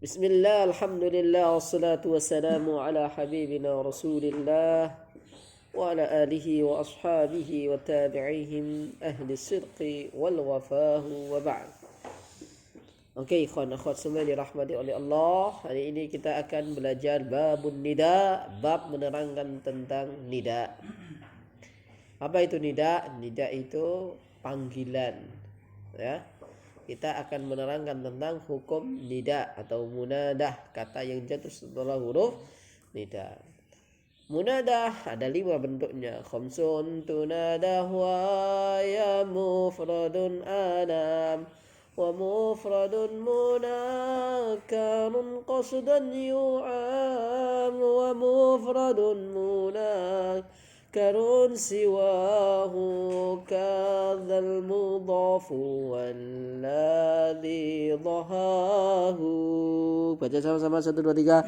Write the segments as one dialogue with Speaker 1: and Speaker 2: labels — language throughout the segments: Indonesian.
Speaker 1: Bismillah, alhamdulillah, wassalatu wassalamu ala habibina rasulillah wa ala alihi wa ashabihi wa tabi'ihim ahli sidqi wal wafahu wa ba'd. Okey, ikhwan akhwat semua dirahmati oleh Allah. Hari ini kita akan belajar babun nida, bab menerangkan tentang nida. Apa itu nida? Nida itu panggilan, ya. Kita akan menerangkan tentang hukum nida atau munadah, kata yang jatuh setelah huruf nida. Munadah ada 5 bentuknya. Khamsun tunadah wa ya mufradun alam wa mufradun munakarun qasdan yu'am wa mufradun munakkarun siwahu kadzal mudhafu walladzi dhahahu. Baca sama-sama 1 2 3.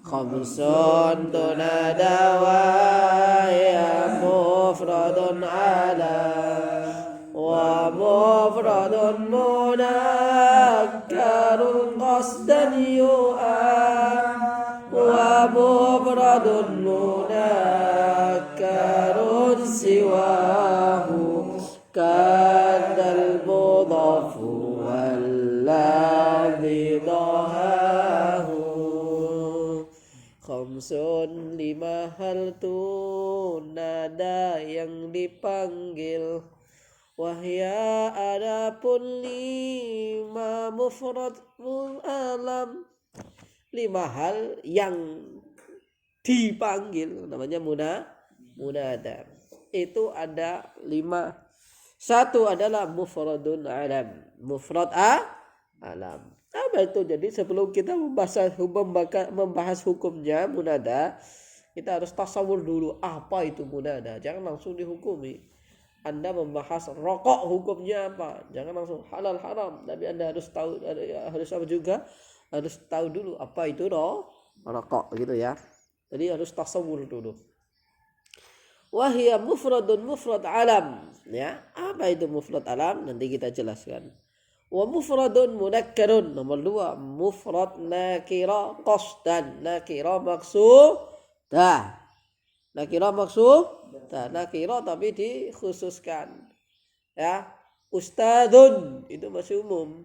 Speaker 1: Khamsun tunada wa ya mufradun ala wa mufradun munakkarun qasdan yu'am wa mufradun munakkarun siwahu kadal mudhafu walladzi dhahahu. Khamsun 5 hal tunada yang dipanggil. Wahya adapun 5 mufrad alam, 5 hal yang dipanggil namanya munada. Itu ada 5. 1 adalah mufradun alam. Mufrad alam. Apa itu? Jadi sebelum kita membahas hukumnya munada, kita harus tasawur dulu apa itu munada. Jangan langsung dihukumi. Anda membahas rokok hukumnya apa? Jangan langsung halal haram. Tapi Anda harus tahu, harus apa juga? Harus tahu dulu apa itu rokok gitu ya. Jadi harus tasawur dulu. Wahya mufradun mufrad alam, ya. Apa itu mufrad alam? Nanti kita jelaskan. Wa mufradun munakkarun, nomor 2 mufrad nakira qasdan, nakira maksudah. Nakira maksudah, nakira tapi dikhususkan, ya. Ustadzun itu masih umum.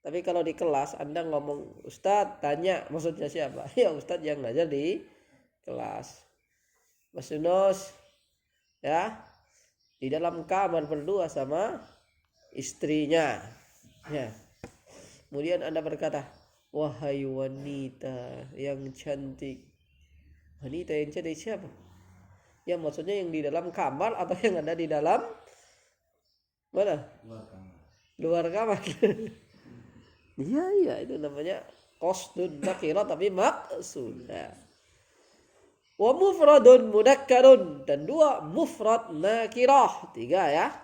Speaker 1: Tapi kalau di kelas Anda ngomong ustadz, tanya maksudnya siapa? Ya ustadz yang ngajar di kelas. Mas Yunus, ya, di dalam kamar berdua sama istrinya, ya. Kemudian Anda berkata, wahai wanita yang cantik. Wanita yang cantik siapa? Ya maksudnya yang di dalam kamar atau yang ada di dalam mana? Luar kamar. Iya, itu namanya qasdun nakira tapi maksudah. Wa mufradun munakkarun, dan 2 mufrad nakirah, 3 ya.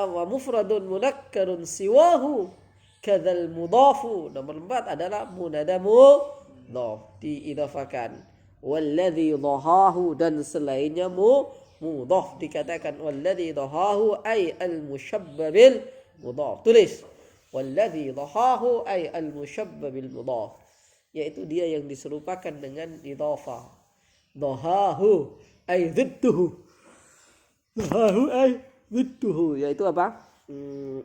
Speaker 1: Wa mufradun munakkarun siwahu kadzal mudhafu, nomor 4 adalah munada mudhaf diidhafakan. Walladzi dhahahu, dan selainnya mudhaf dikatakan walladzi dhahahu ay al musyabbah bil mudhaf. Tulis walladzi dhahahu ay al musyabbah bil mudhaf, yaitu dia yang diserupakan dengan idhafah. Dhahahu ay dhidduhu. Dhahahu ay dhidduhu, yaitu apa?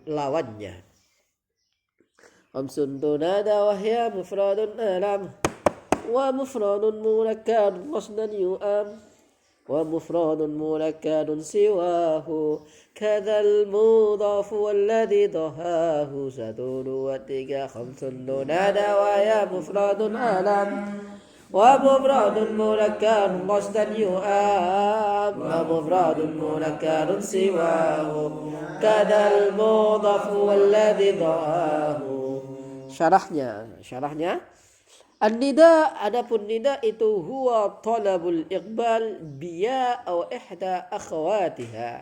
Speaker 1: Lawannya. Khamsun tunada wa hiya mufradun alam wa mufradun munakkar qasdan yu'am wa mufradun munakkar siwahu kadzal mudhaf walladzi dhahahu. 1 2 3. Khamsun tunada wa hiya mufradun alam wa mufradun munakkar qasdan yu'am wa mufradun munakkar siwahu kadzal mudhaf walladzi dhahahu. Syarahnya an-nida, adapun nida itu huwa talabul iqbal biya aw ihda akhawatiha.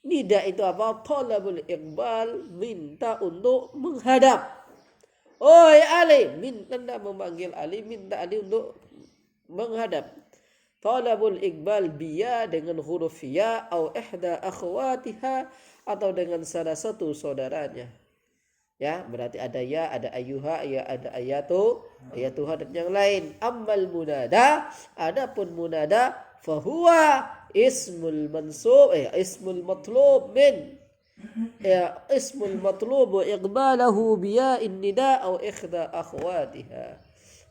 Speaker 1: Nida itu apa? Talabul iqbal, minta untuk menghadap. Oi Ali, Anda memanggil Ali, minta Ali untuk menghadap. Talabul iqbal biya dengan huruf ya atau ihda akhwatiha atau dengan salah satu saudaranya. Ya, berarti ada ya, ada ayyuha, ya ada ayatuha dan yang lain. Ammal munada, adapun munada fahuwa ismul mansub, ismul matlub min ismul matlub iqbalahu biya'in nida au ikhda akhwatiha.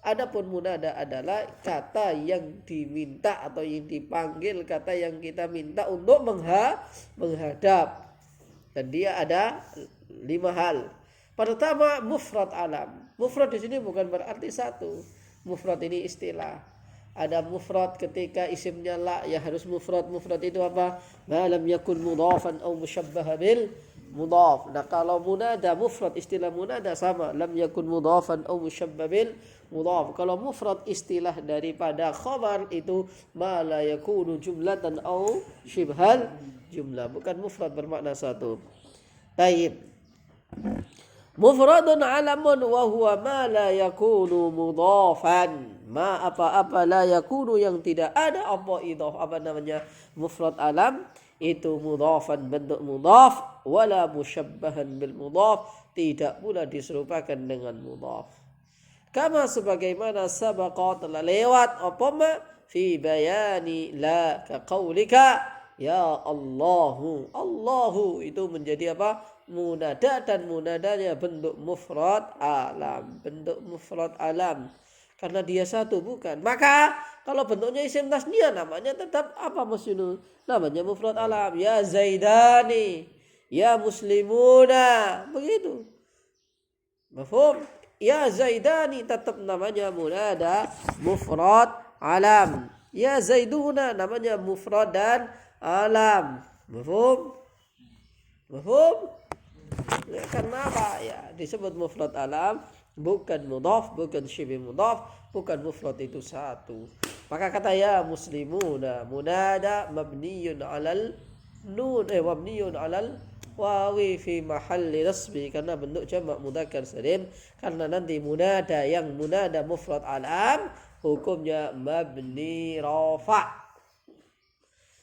Speaker 1: Adapun munada adalah kata yang diminta atau yang dipanggil, kata yang kita minta untuk menghadap. Dan dia ada 5 hal. Pertama, mufrad alam. Mufrad di sini bukan berarti satu. Mufrad ini istilah. Ada mufrad ketika isimnya la, ya harus mufrad. Mufrad itu apa? Ma lam yakun mudhafan aw musyabbaha bil mudhaf. Nah, kalau munada mufrad, istilah munada sama, lam yakun mudhafan aw musyabbaha bil mudhaf. Kalau mufrad istilah daripada khabar itu ma la yakunu jumlatan aw shibhal jumlah, bukan mufrad bermakna satu. Baik. Mufradun alamun wa huwa ma la yakunu mudhafan. Ma apa-apa la yakunu yang tidak ada apa idhaf, apa namanya mufrad alam itu mudhafan bentuk mudhaf, wala musyabbahan bil mudhaf, tidak pula diserupakan dengan mudhaf. Kama sebagaimana sabaqa telah lewat apa ma fi bayani la ka qaulika ya Allahu. Allahu itu menjadi apa? Munada, dan munadanya bentuk mufrad alam, bentuk mufrad alam karena dia satu, bukan. Maka kalau bentuknya isim tasniyah namanya tetap apa Muslimun? Namanya mufrad alam. Ya Zaidani, ya Muslimuna, begitu. Mafhum? Ya Zaidani tetap namanya munada mufrad alam. Ya Zaiduna namanya mufrad dan alam. Mafhum? Mafhum? Ya, karena apa? Ya, disebut mufrad alam, bukan mudhaf, bukan syibih mudhaf, bukan mufrad itu satu. Maka kata ya muslimuna munada mabniyun alal nun mabniyun alal wawi fi mahalli nasbi, karena bentuk jamak mudzakkar salim, karena nanti munada yang munada mufrad alam hukumnya mabni rafa.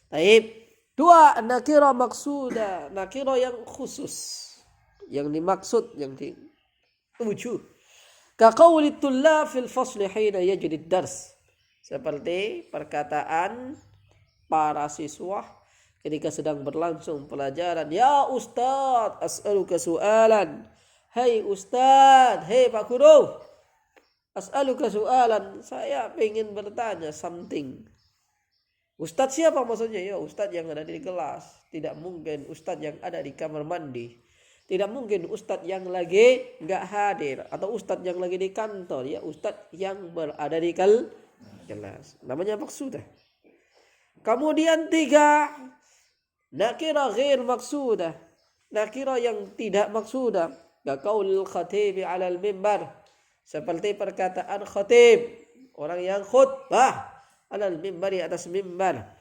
Speaker 1: Baik. 2, nakira maksuda, nakira yang khusus, yang dimaksud, yang dituju. Ka qauli tullab fil fasli hina yajri dars, seperti perkataan para siswa ketika sedang berlangsung pelajaran. Ya Ustaz, as'aluka su'alan. Hai Ustaz, hai Pak Guru, as'aluka su'alan, saya ingin bertanya something. Ustadz siapa maksudnya? Ya Ustadz yang ada di kelas. Tidak mungkin Ustadz yang ada di kamar mandi. Tidak mungkin Ustadz yang lagi nggak hadir, atau Ustadz yang lagi di kantor. Ya Ustadz yang berada di kelas. Namanya maksudah. Kemudian 3, nakira ghair maksudah, nakira yang tidak maksudah. Kaqaulil khatibi 'alal mimbar, seperti perkataan khatib, orang yang khutbah, alal mimbari, atas mimbar.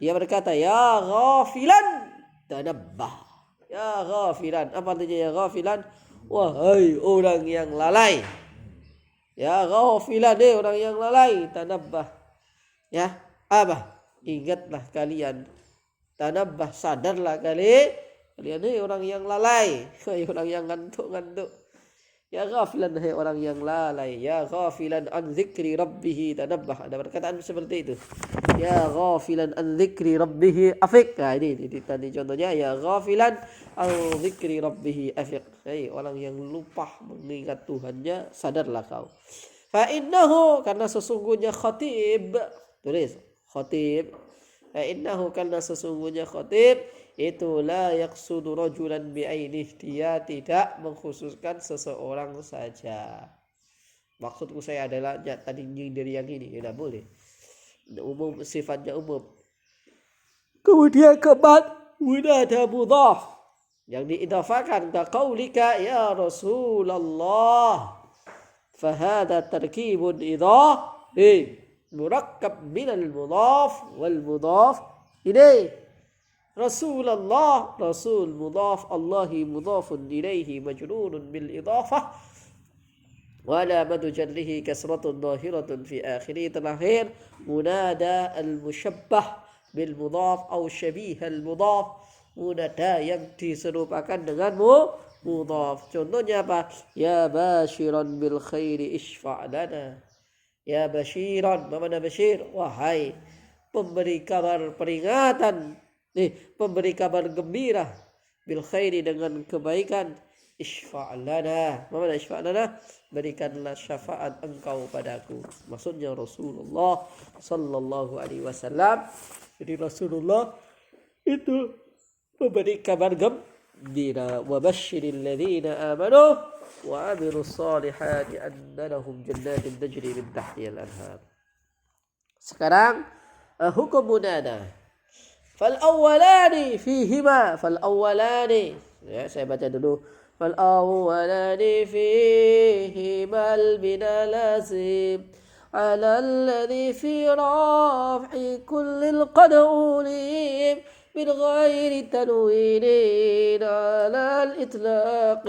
Speaker 1: Dia berkata, ya ghafilan tanabbah. Ya ghafilan, apa artinya ya ghafilan? Wahai orang yang lalai. Ya ghafilan, orang yang lalai, tanabbah. Ya, apa? Ingatlah kalian. Tanabbah, sadarlah kalian orang yang lalai, orang yang ngantuk-ngantuk. Ya ghafilan, hai orang yang lalai. Ya ghafilan an dzikri rabbih tanabbah. Ada perkataan seperti itu. Ya ghafilan an dzikri rabbih afiq. Nah, ini tadi contohnya, ya ghafilan an dzikri rabbih afiq. Hai orang yang lupa mengingat Tuhannya, sadarlah kau. Fa innahu, karena sesungguhnya khatib, tulis khatib. Fa innahu, karena sesungguhnya khatib itu la yaqsudu rajulan bi'ainih, dia tidak mengkhususkan seseorang saja. Maksudku saya adalah tadi dari yang ini, tidak boleh. Umum, sifatnya umum. Kemudian keempat, munada mudhaf yang diidhafakan ka qaulika ya Rasulullah. Fa hadha tarkibun idhafi murakkab minal mudhaf wal mudhaf ilaih. Rasulullah, Rasul mudhaf, Allahi mudhafun ilaihi majrurun bil idhafah, wa alamatu jarrihi kasratun dhahiratun fi akhirih. Terakhir munada al musyabbah bil mudhaf atau syabih al mudhaf munada yang diserupakan dengan mudhaf. Contohnya apa? Ya basyiran bil khairi isfa' lana. Ya basyiran, apa makna basyir? Wahai pemberi kabar peringatan, pemberi kabar gembira bil khairi dengan kebaikan, isfa' lana. Apa makna isfa' lana? Berikanlah syafaat engkau padaku. Maksudnya Rasulullah sallallahu alaihi wasallam. Jadi Rasulullah itu memberi kabar gembira, wa basyiril ladzina amanu wa 'amilus solihati anna lahum jannatin tajri min tahtiha al-anhar. Sekarang hukum munada. Fal awwalani fihima, fal awwalani, ya saya baca dulu. Fal awwalani fihima al-bina lazim ala alladhi fi raf'i kulli al-qad'ulim من غير تنوين على الإطلاق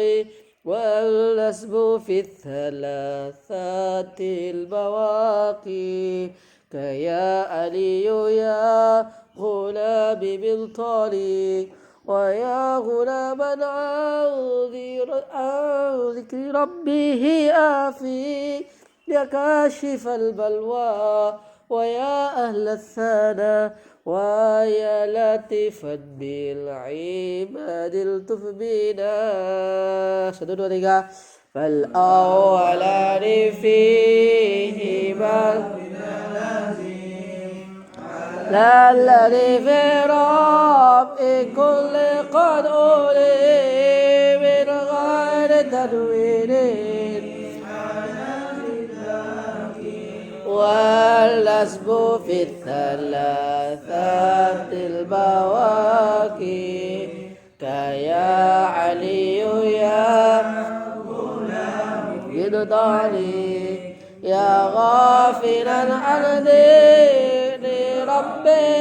Speaker 1: والنسب في الثلاثات البواقي كيا علي يا غلام بالطريق ويا غلاما عن ذكر ربه آفي يا كاشف البلوى ويا أهل الثنا ويا لطيفا بالعباد الطف بنا. 1, 2, 3. فالأولان فيهما لا الذي في رب كل قد أولي من غير تنوين والنسب في الثلاثات البواكي كيا علي يا غلام يا غافلا عن دين ربي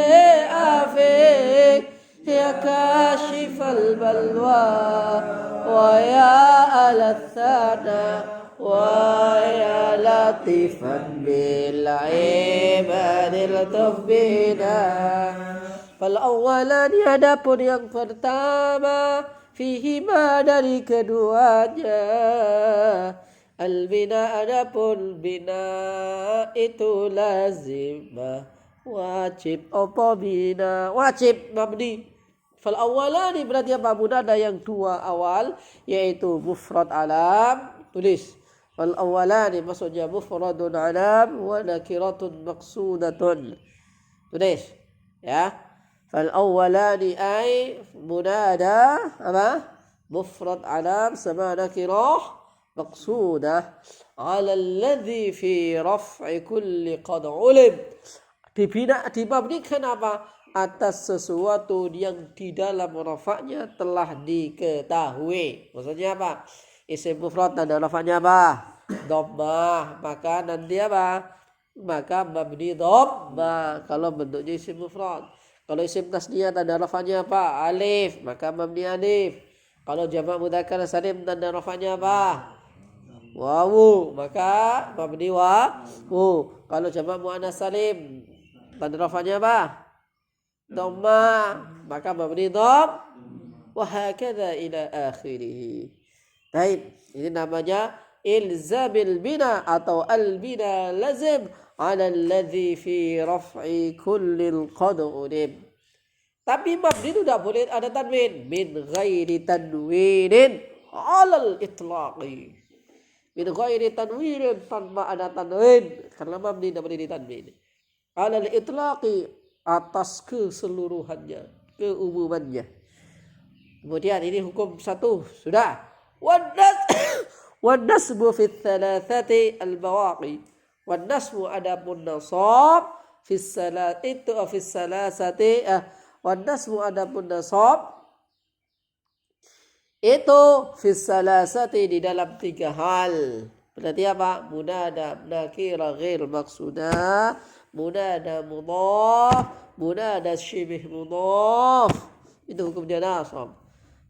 Speaker 1: آفيك يا كاشف البلوى ويا أهل الثنا ويا لطيفا بالعباد الطف بنا. Fal-awwalan adapun yang pertama fihima dari keduanya, al-bina adapun bina itu lazimah wajib. Apa bina? Wajib mabni. Fal-awwalani berarti apa? Munada yang dua awal yaitu mufrad alam. Tulis fal-awwalani maksudnya mufradun alam wa nakiratun maqsudatun. Tulis ya. Fal-awwalani ay munada apa? Mufrad alam sama nakirah maqsudah ala alladhi fi raf'i kulli qad ulim. Dibabnikan apa? Atas sesuatu yang di dalam rafa'nya telah diketahui. Maksudnya apa? Isim mufrad tanda rafa'nya apa? Dhammah. Maka nanti apa? Maka mabni dhammah kalau bentuknya isim mufrad. Kalau isim tasniyah tanda rafa'nya apa? Alif. Maka mabni alif. Kalau jamak mudzakkar salim tanda rafa'nya apa? Wawu. Maka mabni wawu. Kalau jamak muannats salim tanda rafa'nya apa? Dhamma. Maka mabni dhamm. Wa hakadha ila akhirih. Baik, ini namanya ilzabil bina atau al-bina lazim ala alladhi fi raf'i kullil qad ulim. Tapi mabni itu tidak boleh ada tanwin. Min ghairi tanwinin alal itlaqi. Min ghairi tanwinin tanpa ada tanwin. Karena mabni tidak boleh ditanwin. Alal itlaqi atas keseluruhannya, keumumannya. Kemudian ini hukum satu sudah. Wan-nasbu fi thalathati al-bawaqi. Wan-nasbu adapun nasab fi salasati wan-nasbu adapun nasab itu fi salasati di dalam tiga hal. Berarti apa? Munada nakira ghair maqsudah, munada mudhaf, munada syibh mudhaf. Itu hukumnya nasab.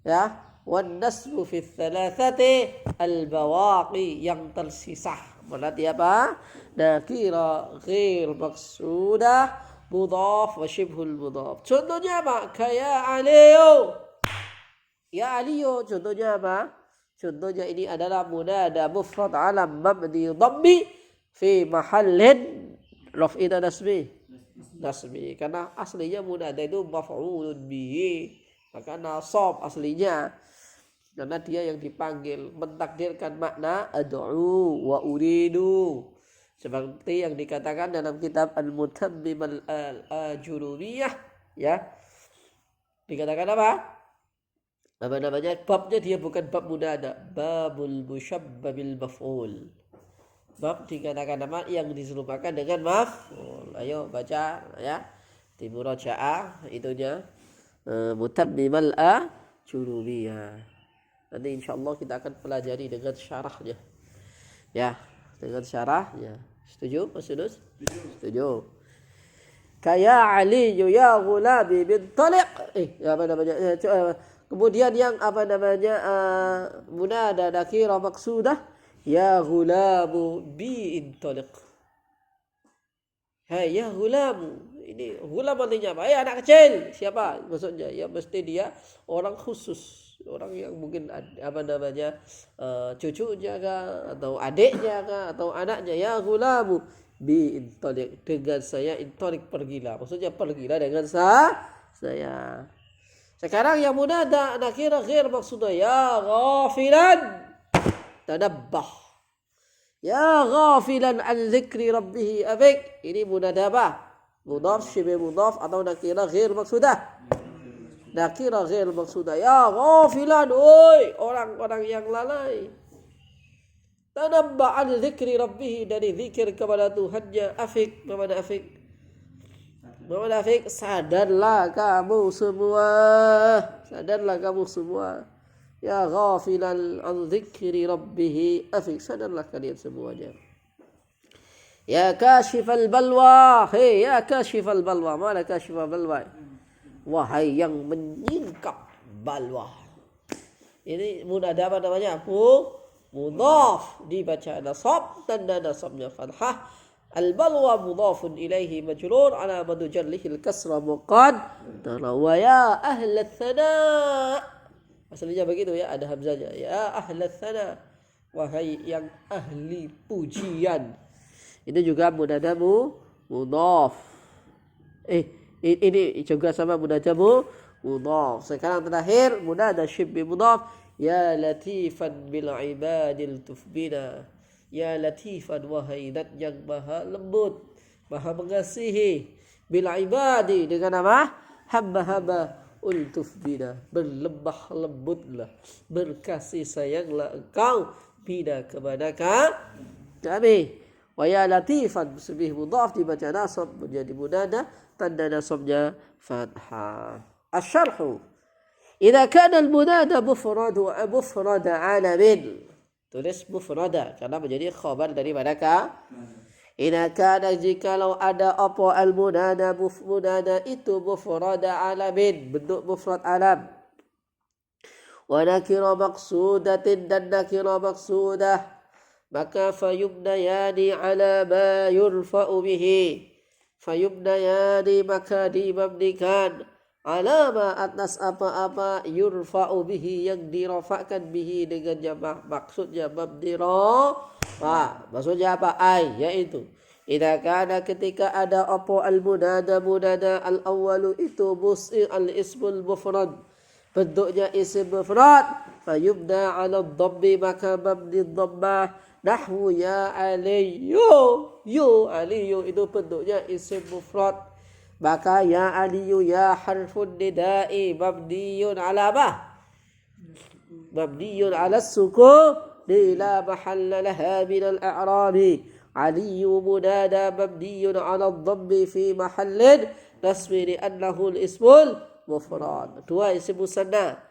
Speaker 1: Ya. Wan nasbu fi thalathati al-bawaqi yang tersisa. Berarti apa? Nakira ghair maqsudah mudhaf wa syibhul mudhaf. Contohnya apa? Kaya Aliyo. Ya Aliyo, contohnya apa? Contohnya ini adalah munada mufrad alam mabni dhammi fi mahallin raf'in nasbi. Karena aslinya munada itu maf'ulun bihi. Maka nasab aslinya. Karena dia yang dipanggil, mentakdirkan makna ad'u wa uridu. Seperti yang dikatakan dalam kitab Al-Mutammim Al-Ajurumiyah, ya. Dikatakan apa? Apa namanya? Babnya dia bukan bab munada, babul musyabbabil maf'ul. Bab dikatakan nama yang diserupakan dengan maf'ul. Ayo baca ya. Di murajaah itunya Mutammim Al-Ajurumiyah. Nanti insyaallah kita akan pelajari dengan syarahnya. Ya, dengan syarahnya. Setuju, Mas Yunus? Setuju. Kaya Ali ya ghulabi bin taliq. Apa namanya? Kemudian yang apa namanya? Munada nakira maqsudah ya ghulamu bi intaliq. Hai ya ghulamu. Ini ghulam artinya apa? Anak kecil. Siapa maksudnya? Ya mesti dia orang khusus. Orang yang mungkin apa namanya cucunya kah atau adiknya kah atau anaknya ya gulamu bi intalik dengan saya intalik pergilah, maksudnya pergilah dengan saya. Sekarang yang munada nakira ghair maksudnya ya ghafilan tadabbah ya ghafilan an dzikri rabbih abik. Ini munada apa? Mudhaf syibh mudhaf atau nakira ghair maksudah. Nakira ghair maksudah ya ghafilan, oi orang-orang yang lalai. Tanabba an dzikri rabbih, dari zikir kepada Tuhannya. Afik, bagaimana afik? Bagaimana afik? Sadarlah kamu semua. Sadarlah kamu semua. Ya ghafilan an dzikri rabbih afik, sadarlah kalian semuanya. Ya kashifal balwa, hei ya kashifal balwa, mana kashifal balwa? Wahai yang menyingkap balwa. Ini munada apa namanya? Mudhaf, dibaca nasab, tanda nasabnya fathah. Al-balwa mudhafun ilaihi majrur ala madu jarlihi al-kasra muqaddara. Wa ya ahla thana. Asalnya begitu ya, ada hamzahnya. Ya ahla thana, wahai yang ahli pujian. Ini juga munada mudhaf. Ini juga sama munada mudhaf. Sekarang terakhir munada syibh mudhaf. Ya latifan bil ibadil tufbina. Ya latifan, wahai zat yang maha lembut, maha mengasihi, bil ibadi, dengan apa? Hamba-hamba ultufbina, berlembah lembutlah, berkasih sayanglah engkau bina kepada kami. Wa ya latifan syibh mudhaf dibaca nasab menjadi munada, tanda nasabnya fathah. Asy-syarh. Idza kana al-munada mufrada alamin. Tulis mufrada karena menjadi khabar daripada ka. Idza kana, jikalau ada apa al-munada itu mufrada alamin, bentuk mufrad alam. Wa nakira maqsudatin, dan nakira maqsudah, maka fayubnayani ala ma yurfa'u bihi. Fayubnayani, maka dimabnikan alama atas apa-apa yurfa'u bihi, yang dirafa'kan bihi dengan jamak. Maksudnya mabni rafa. Maksudnya apa? Ay, yaitu idza kana, ketika ada apa al-munada al-awwalu itu al-ismul mufrad, bentuknya isim mufrad, fayubna 'ala ad-dhammi, maka mabni dhammah. Nahwu ya aliyu, aliyu itu bentuknya isim mufrad, maka ya aliyu ya harfun nida'i mabniyun ala apa? Mabniyun ala sukun la mahalla laha min al-i'rabi. Aliyu munada mabniyun ala dhammi fi mahallin nasbi li'annahu al-ismul mufrad. Dua isim musanna.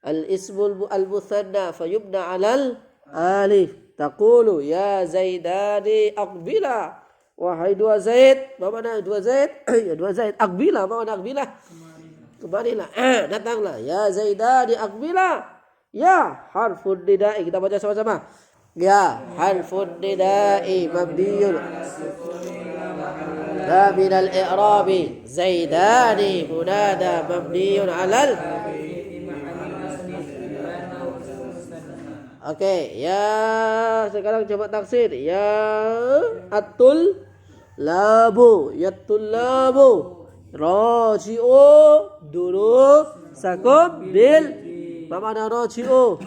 Speaker 1: Al-ismul al-muthanna fayubna ala al-alif. Taqulu ya zaidani aqbila, wahai dua Zaid. Bagaimana dua Zaid? Ya dua Zaid. Aqbila, bagaimana aqbila? Kembalilah. Datanglah. Ya zaidani aqbila. Ya harfun nida'i. Kita baca sama-sama. Ya harfun nida'i mabniyun. لا من الإعراب زيدان منادى مبني على Oke, ya sekarang coba taksir. Ya atul labu, yatul labu. Raji'u dulu sakum bil. Apa makna raji'u?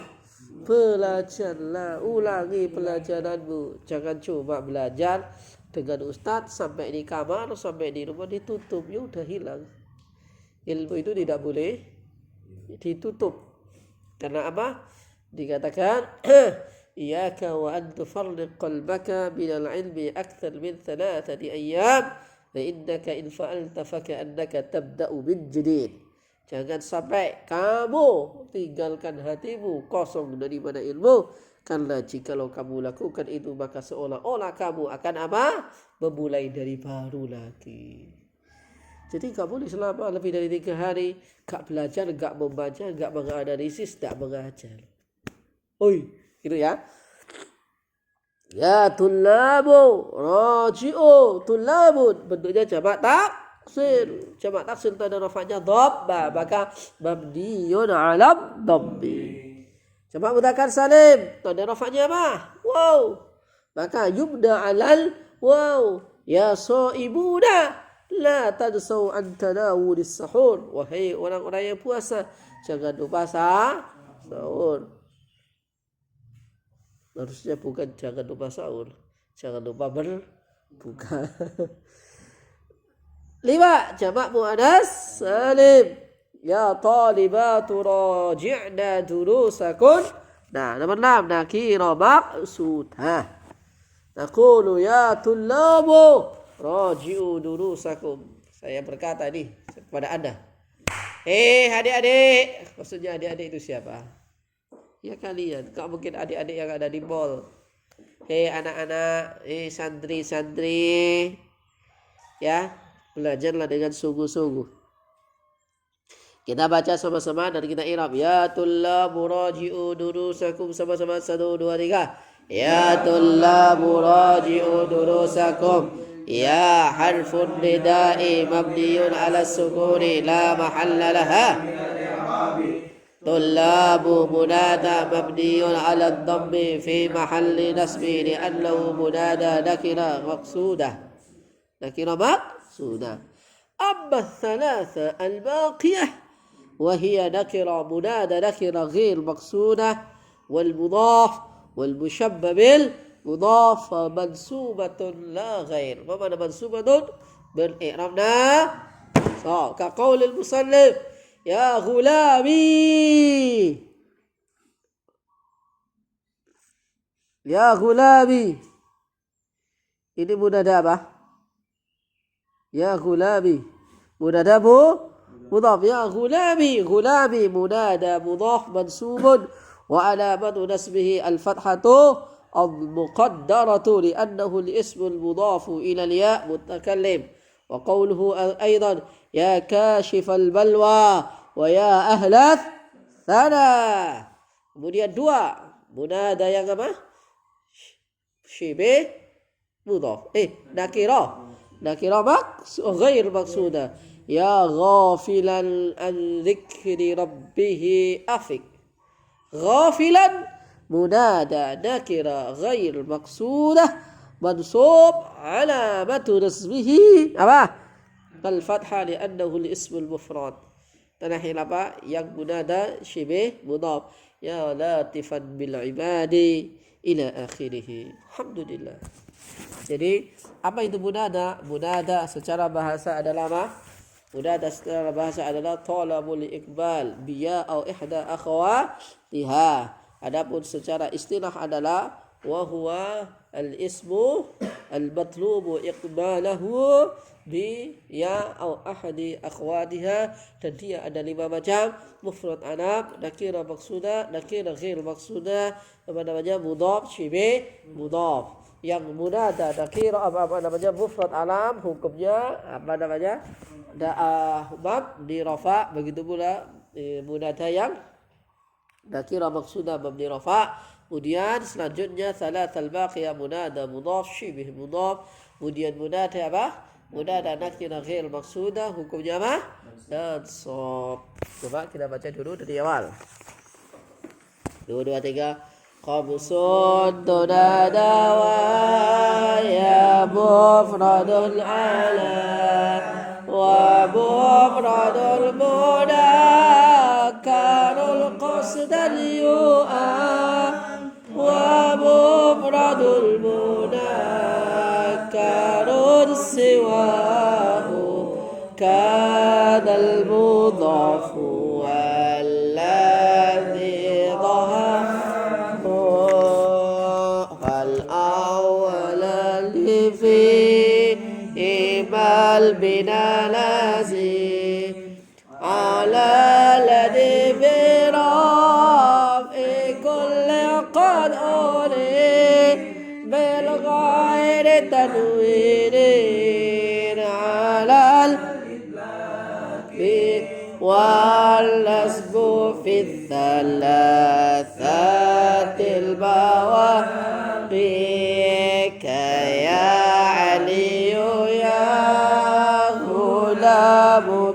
Speaker 1: Belajarlah, ulangi pelajaranmu. Jangan cuma belajar dengan ustadz sampai di kamar, sampai di rumah ditutup, ya udah hilang. Ilmu itu tidak boleh ditutup. Karena apa? Dikatakan iyyaka wa an tufarriq qalbaka min al-ilmi akthar min 3 ayyam fa innaka in fa'alta fa ka'annaka tabda'u min jadid. Jangan sampai kamu tinggalkan hatimu kosong daripada ilmu, karena jikalau kamu lakukan itu maka seolah-olah kamu akan apa? Memulai dari baru lagi. Jadi gak boleh selama lebih dari 3 hari gak belajar, gak membaca, gak menganalisis, gak mengajar. Oi, gitu ya. Ya tullabu raji'u tullabun, bentuknya jamak taksir. Jamak taksir tanda rafa'nya dhamma, maka mabniyun 'ala dhammi. Jamak mudzakkar salim, tanda rafa'nya apa? Wow. Maka yubda 'alal wow. Ya shaibuna la tansau an tanawulis sahur. Wahai orang-orang yang puasa, jangan lupa sahur. Harusnya bukan jangan lupa sahur, jangan lupa berbuka. 5. Jamak muannas salim. Ya talibatu raji'na durusakun. Nah, nomor 6 nakira maqsudah. Naqulu ya tullabu raji'u durusakum. Saya berkata nih kepada Anda. Adik-adik. Maksudnya adik-adik itu siapa? Ya kalian. Gak mungkin adik-adik yang ada di mall. Anak-anak, santri-santri. Ya, belajarlah dengan sungguh-sungguh. Kita baca sama-sama dan kita i'rab. Ya tullabu raji'u durusakum, sama-sama 1 2 3. Ya tullabu raji'u durusakum. Ya harfun nida'i mabniyun 'ala sukuni la mahalla laha. طلاب منادى مبني على الضم في محل نصب لأنه منادى نكرة مقصودة. أما الثلاثة الباقية وهي نكرة منادى نكرة غير مقصودة والمضاف والمشبه بالمضاف منسوبة لا غير. ومعنى منسوبة بالإعرابنا كقول المصنف Ya ghulami. Ya ghulami. Ini munada apa? Ya ghulami. Munada mudhaf. Ya ghulami. Ghulami munada mudhaf mansubun wa alamatu nasbihi al-fathatu al-muqaddaratu li'annahu al-ismu al-mudhafu ila al-ya' mutakallim. Wa qawluhu aydan ya kashifal balwa wa ya ahlat sana. Kemudian 2 munada yang apa? Syibih mudhaf. Nakira ghair maqsuda. Ya ghafilan an dzikri rabbih afik. Ghafilan munada nakira ghair maqsudah mansub alamatu nasbihi apa? Al-fathah li'annahu al-ismul mufrad. Tanahil apa? Yang munada syibih mudhaf. Ya latifan bil ibadi ila akhirih. Alhamdulillah. Jadi apa itu munada? Munada secara bahasa adalah apa? Munada secara bahasa adalah talabul iqbal biya au ihda akhawatiha. Adapun secara istilah adalah wa huwa al-ismu al-matlubu iqbalahu bi ya au ahadi akhwatiha. Dan dia ada 5 macam: mufrad alam, nakira maqsuda, nakira ghair maqsuda, apa namanya, mudhaf, syibih mudhaf. Yang munada nakira apa namanya, mufrad alam, hukumnya apa namanya, mabni rafa. Begitu pula munada yang nakira maqsuda mabni rafa. Kemudian selanjutnya salatul baqiyah munada mudhaf syibih mudhaf. Kemudian munada apa? Udah ada nakirah ghair maksudah, hukumnya apa? Mansub. Coba kita baca dulu dari awal. 2, 2, 3. Khamsun tunada wa ya mufradun ala wa mufradul mudakkarul qasdal yu'am wa mufradul mudakkarul siwahu kadal mudhafu البنا لازم على الذي برفع كل قد أريد بالغير تنوين على الإطلاق والنسب في الثلاثات البواقي كيا علي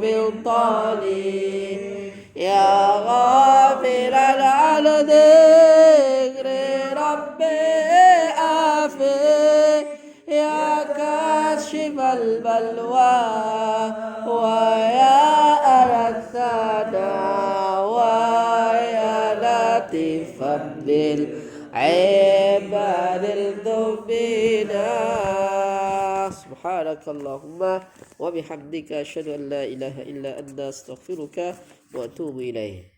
Speaker 1: بالطالي يا غافلا عن ذكر ربي آفي يا كاشف البلوى ويا أرثنا ويا لطيفا بالعباد الذبنا سبحانك اللهم وبحمدك أشهد أن لا إله إلا أنت أستغفرك وأتوب إليه.